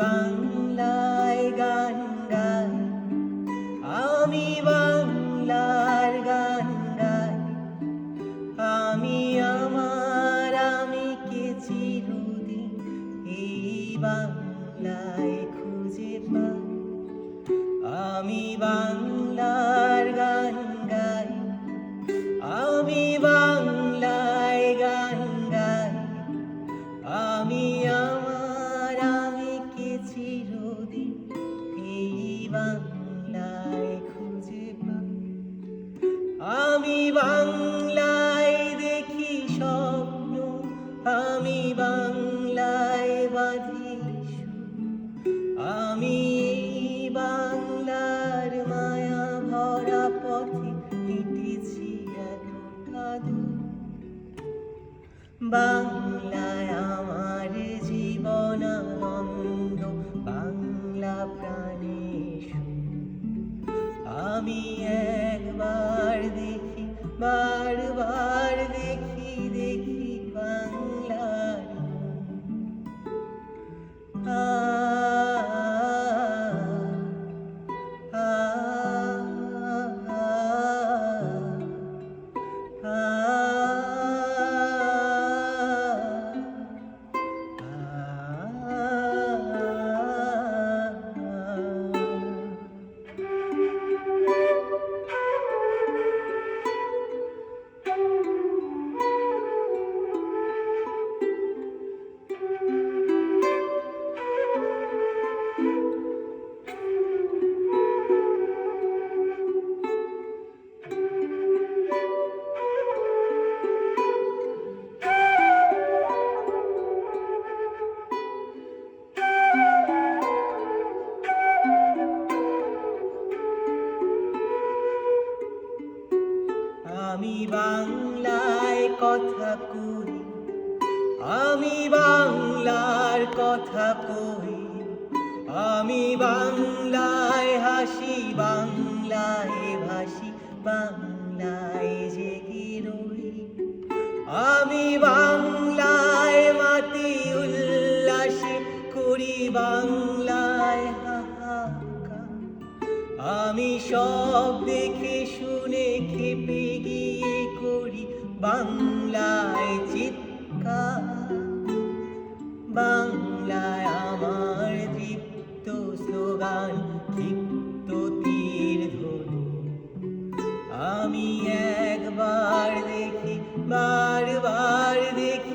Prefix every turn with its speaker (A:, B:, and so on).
A: বাংলায় গান গাই, আমি বাংলার গান গাই, আমি আমার আমিকে চিরদিন এই বাংলায় খুঁজে পাই। আমি বাংলার গান গাই, আমি বাংলায় গান গাই, আমি আমার আমিকে চিরদিন এই বাংলায় খুঁজে পাই। আমি বাংলায় দেখি স্বপ্ন, আমি বাংলায় বাঁধি সুর, আমি বাংলার মায়া ভরা পথে হেঁটেছি এতটা দূর। বাংলায় আমার জীবন আনন্দ, বাংলা প্রাণে সুর। আমি একবার দেখি, বারবার দেখি, দেখি বাংলার আমি বাংলায় কথা কই, আমি বাংলার কথা কই, আমি বাংলায় হাসি, বাংলায় ভাসি, বাংলায় জেগে রই। আমি বাংলায় মাতি উল্লাসে করি, বাংলায় হাহাকার। আমি সব দেখে শুনে খেপে গিয়ে করি বাংলায় চিৎকার। বাংলায় আমার দীপ্ত স্লোগান, দীপ্ত তীর ধনু। আমি একবার দেখি, বারবার দেখি,